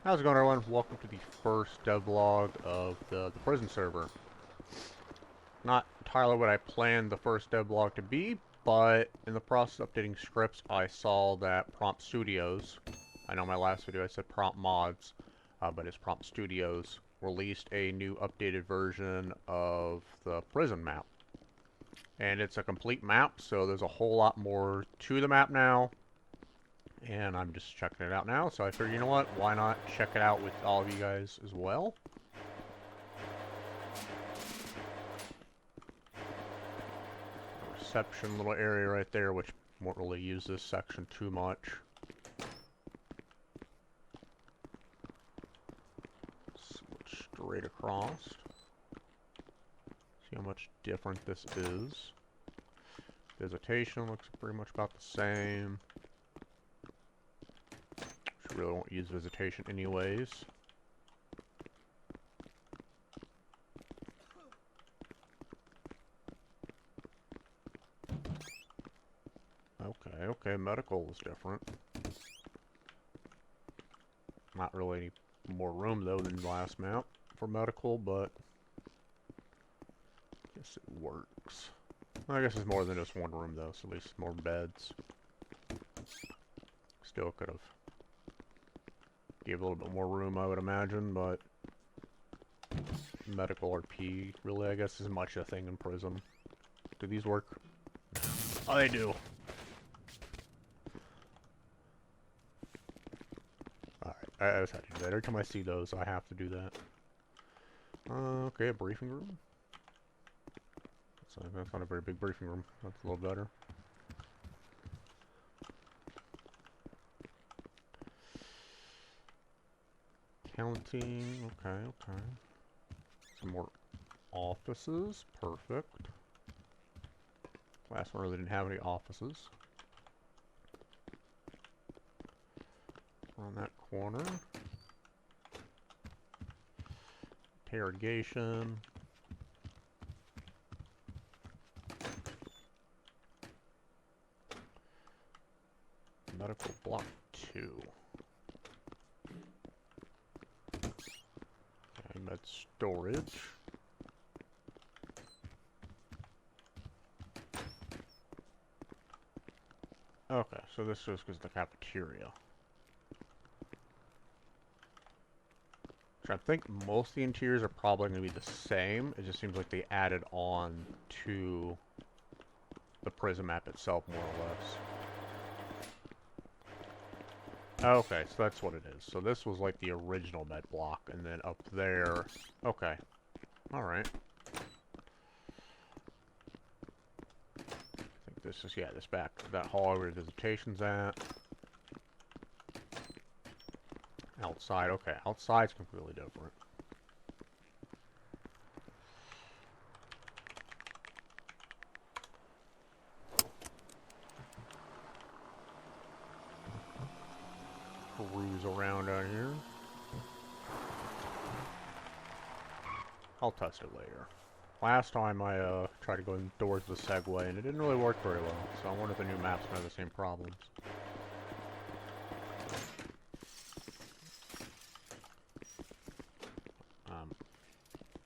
How's it going, everyone? Welcome to the first devlog of the prison server. Not entirely what I planned the first devlog to be, but in the process of updating scripts, I saw that Prompt Studios, I know my last video I said Prompt Mods, but it's Prompt Studios, released a new updated version of the prison map. And it's a complete map, so there's a whole lot more to the map now. And I'm just checking it out now, so I figured, you know what, why not check it out with all of you guys as well? Reception little area right there, which won't really use this section too much. Switch straight across. See how much different this is. Visitation looks pretty much about the same. Which really won't use visitation anyways. Okay, medical is different. Not really any more room though than the last map for medical, but I guess it works. Well, I guess it's more than just one room though, so at least more beds. Still could have gave a little bit more room, I would imagine, but medical RP really, I guess, is much a thing in prison. Do these work? Oh, they do. I just have to do that. Every time I see those, I have to do that. Okay, a briefing room. That's not a very big briefing room. That's a little better. Counting. Okay. Some more offices. Perfect. Last one really didn't have any offices. On that corner. Interrogation. Medical block 2. Okay, med storage. Okay, so this just goes to the cafeteria. I think most of the interiors are probably going to be the same. It just seems like they added on to the prison map itself, more or less. Okay, so that's what it is. So this was like the original med block, and then up there... Okay. Alright. I think this is, yeah, this back, that hallway where visitation's at. Outside, okay. Outside's completely different. Cruise around out here. I'll test it later. Last time I tried to go indoors with the Segway, and it didn't really work very well. So I wonder if the new map's gonna have the same problems.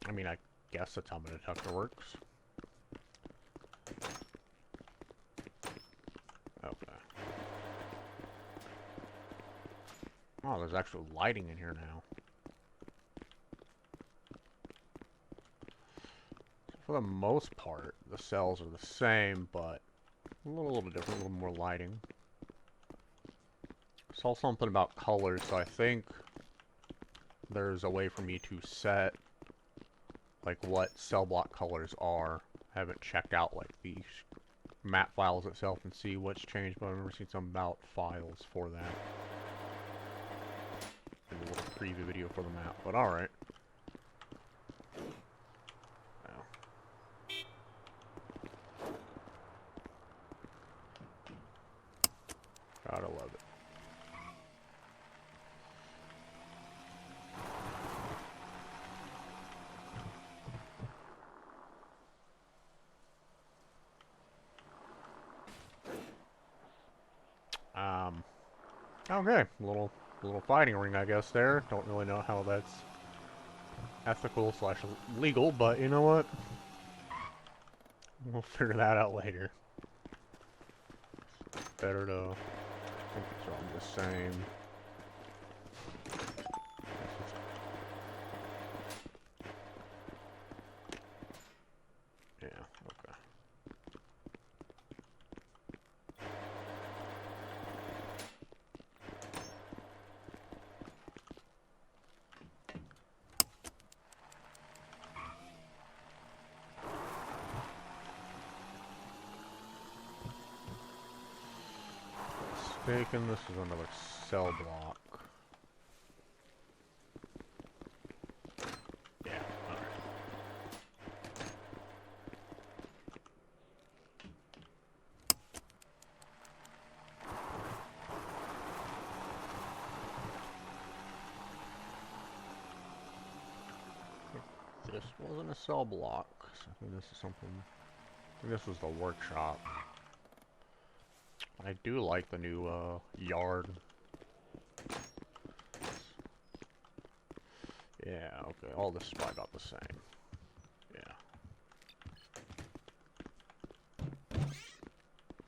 I mean, I guess that's how my detector works. Okay. Oh, there's actual lighting in here now. For the most part, the cells are the same, but a little bit different, a little more lighting. Saw something about colors, so I think there's a way for me to set like what cell block colors are. I haven't checked out like the map files itself and see what's changed, but I've never seen some about files for that. In the little preview video for the map, but alright. Gotta love it. Okay, little A little fighting ring, I guess, there. Don't really know how that's ethical slash legal, but you know what? We'll figure that out later. Better to... I think it's all the same. Yeah, okay. Mistaken, this is another cell block. Yeah, alright. This wasn't a cell block, so I think this is something... I think this was the workshop. I do like the new, yard. Yeah, okay, all this is probably about the same. Yeah.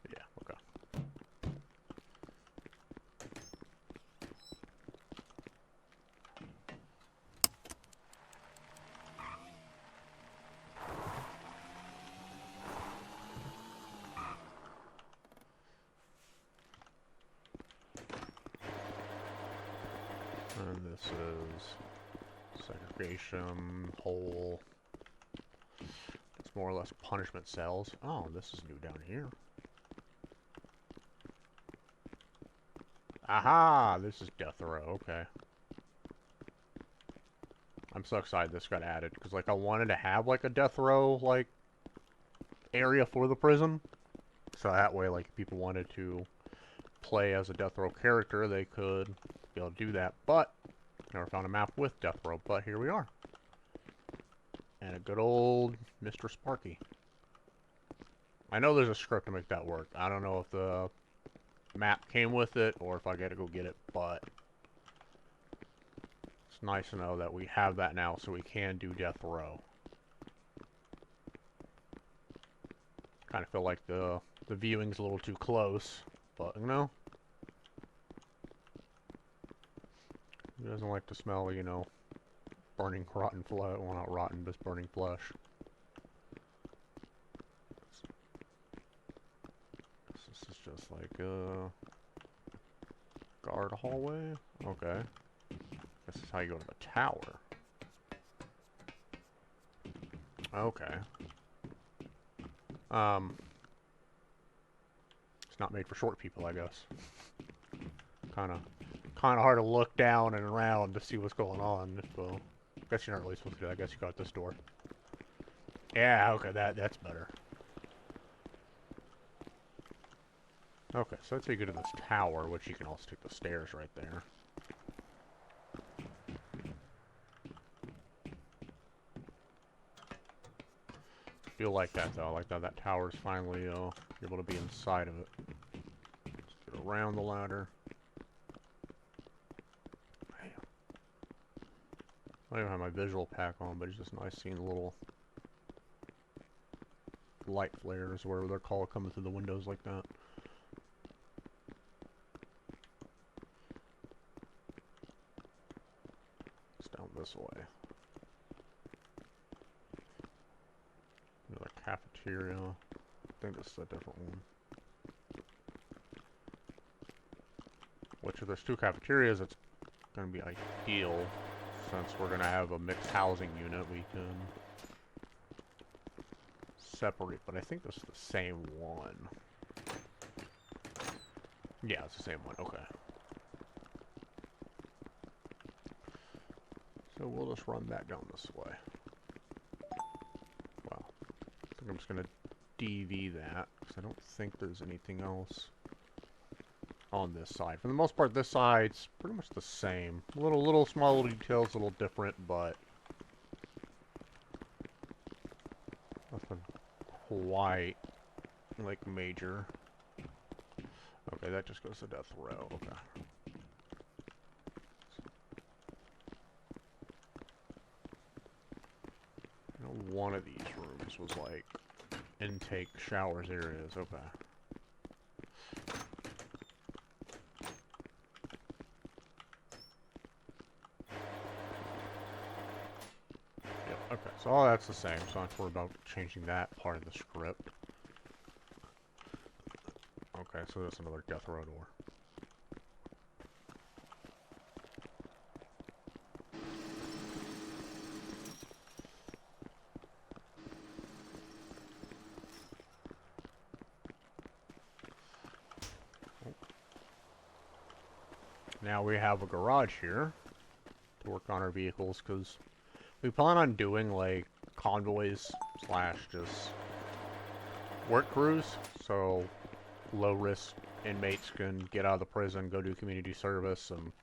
Yeah, okay. And this is segregation, hole. It's more or less punishment cells. Oh, this is new down here. Aha! This is death row, okay. I'm so excited this got added, because, like, I wanted to have, like, a death row, like, area for the prison. So that way, like, if people wanted to play as a death row character, they could be able to do that. But, never found a map with death row, but here we are. And a good old Mr. Sparky. I know there's a script to make that work. I don't know if the map came with it, or if I gotta go get it, but it's nice to know that we have that now, so we can do death row. Kind of feel like the viewing's a little too close, but, you know. Who doesn't like to smell, you know, burning rotten flesh? Well, not rotten, just burning flesh. This is just like a guard hallway. Okay. This is how you go to the tower. Okay. It's not made for short people, I guess. Kind of hard to look down and around to see what's going on. Well, I guess you're not really supposed to do that. I guess you got this door. Yeah, okay, that's better. Okay, so let's say you go to this tower, which you can also take the stairs right there. Feel like that though, like that tower's finally able to be inside of it. Let's get around the ladder. Man. I don't even have my visual pack on, but it's just nice seeing the little light flares, whatever they're called, coming through the windows like that. It's down this way. Another cafeteria. I think this is a different one. Which, if there's two cafeterias, it's going to be ideal. Since we're going to have a mixed housing unit, we can separate. But I think this is the same one. Yeah, it's the same one. Okay. So we'll just run that down this way. Wow. I think I'm just going to DV that, because I don't think there's anything else on this side. For the most part, this side's pretty much the same. Little small little details, a little different, but nothing quite like major. Okay, that just goes to death row. Okay. one of these rooms was like intake showers areas. Okay. Yep, okay, so all that's the same, so I don't have to worry about changing that part of the script. Okay, so that's another death row door. Now we have a garage here to work on our vehicles, because we plan on doing, like, convoys slash just work crews, so low-risk inmates can get out of the prison, go do community service, and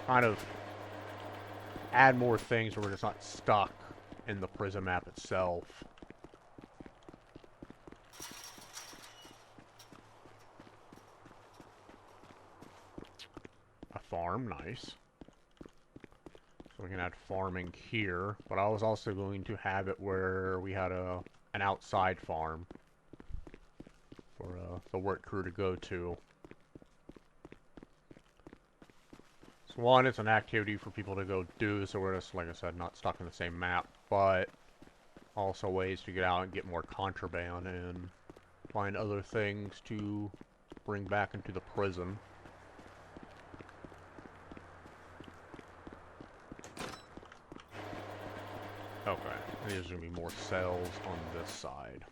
kind of add more things where we're just not stuck in the prison map itself. A farm, nice. So we can add farming here, but I was also going to have it where we had an outside farm for the work crew to go to. So one, it's an activity for people to go do, so we're just, like I said, not stuck in the same map, but also ways to get out and get more contraband and find other things to bring back into the prison. Okay, there's going to be more cells on this side.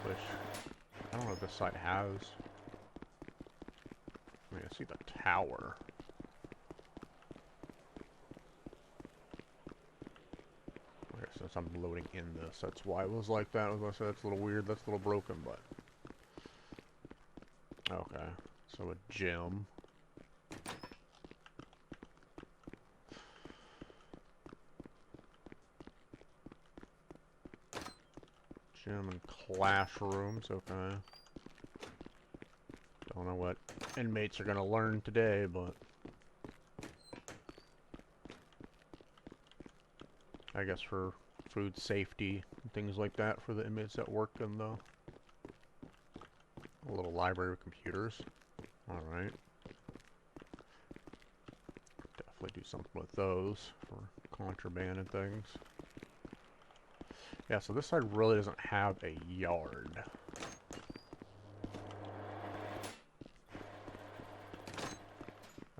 Which, I don't know if this side has. I mean, I see the tower. Okay, since I'm loading in this, that's why it was like that. I was going to say that's a little weird, that's a little broken, but... Okay, so a gym. Gym and classrooms, okay. Don't know what inmates are gonna learn today, but... I guess for food safety and things like that for the inmates that work in the... A little library of computers. Alright. Definitely do something with those for contraband and things. Yeah, so this side really doesn't have a yard.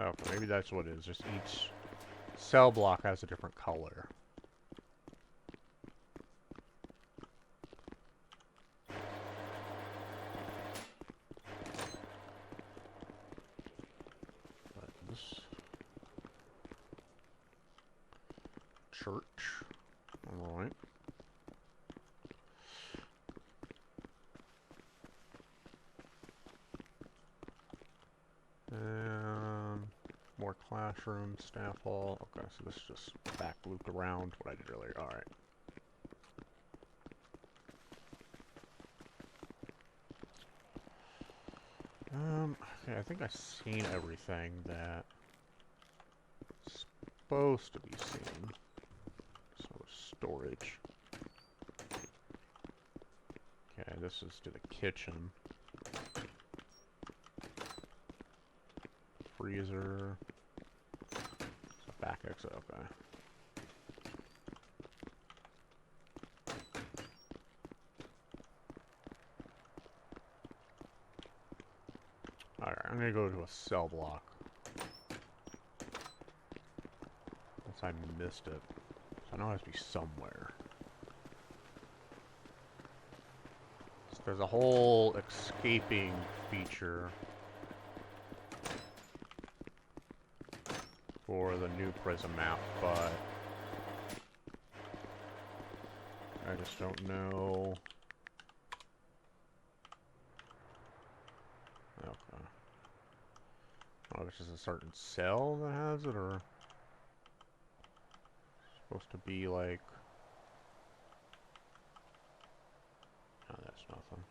Okay, maybe that's what it is. Just each cell block has a different color. But this... Church. Alright. More classrooms, staff hall. Okay, so this is just back looped around what I did earlier. Alright. Okay, I think I've seen everything that's supposed to be seen. So, storage. Okay, this is to the kitchen. Freezer. Back exit, okay. Alright, I'm gonna go to a cell block. Unless I missed it. So I know it has to be somewhere. So there's a whole escaping feature for the new prison map, but I just don't know. Okay. Oh, this is a certain cell that has it, or supposed to be like... No, that's nothing.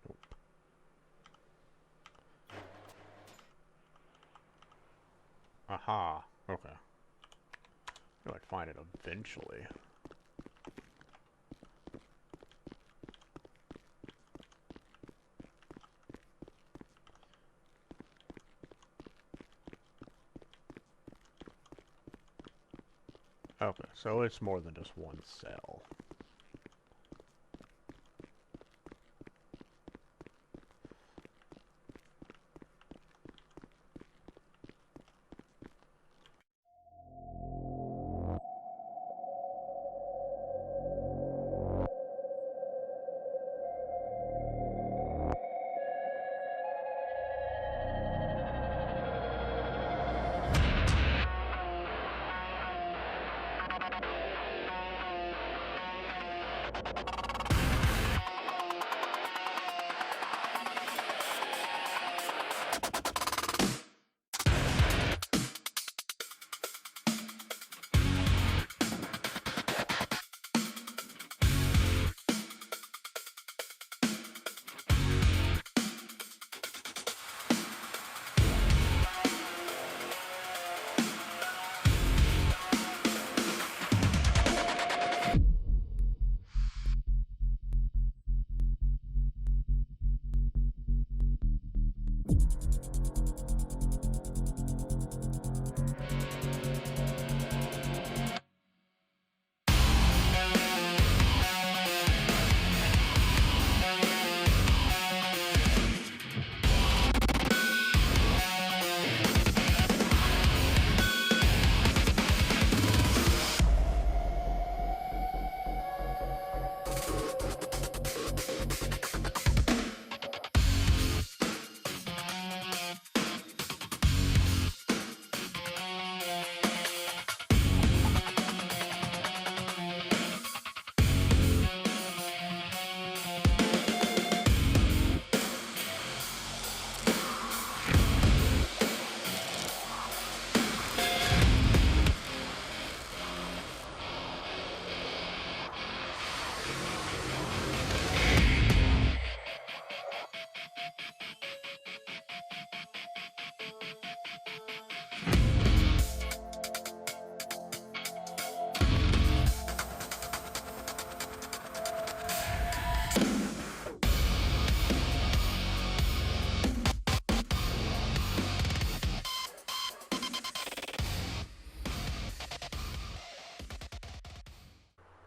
Nope. Aha. Okay. I know I'd find it eventually. Okay, so it's more than just one cell.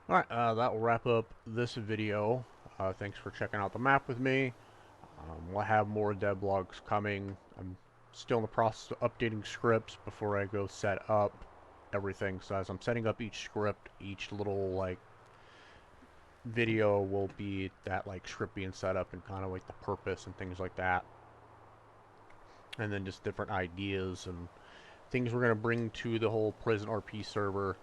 Alright, that will wrap up this video. Thanks for checking out the map with me. We'll have more devlogs coming. I'm still in the process of updating scripts before I go set up everything. So as I'm setting up each script, each little like video will be that like script being set up and kind of like the purpose and things like that. And then just different ideas and things we're going to bring to the whole prison RP server.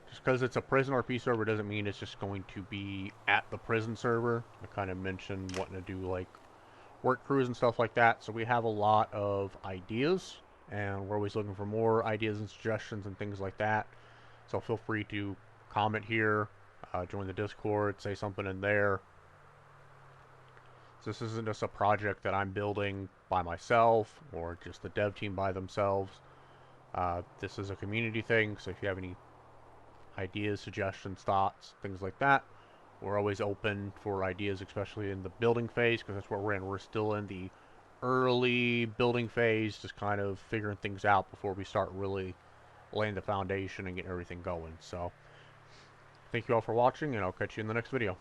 Just because it's a prison RP server doesn't mean it's just going to be at the prison server. I kind of mentioned wanting to do like work crews and stuff like that. So we have a lot of ideas, and we're always looking for more ideas and suggestions and things like that. So feel free to comment here, join the Discord, say something in there. So this isn't just a project that I'm building by myself or just the dev team by themselves. This is a community thing, so if you have any ideas, suggestions, thoughts, things like that, we're always open for ideas, especially in the building phase, because that's what we're in. We're still in the early building phase, just kind of figuring things out before we start really laying the foundation and getting everything going. So thank you all for watching, and I'll catch you in the next video.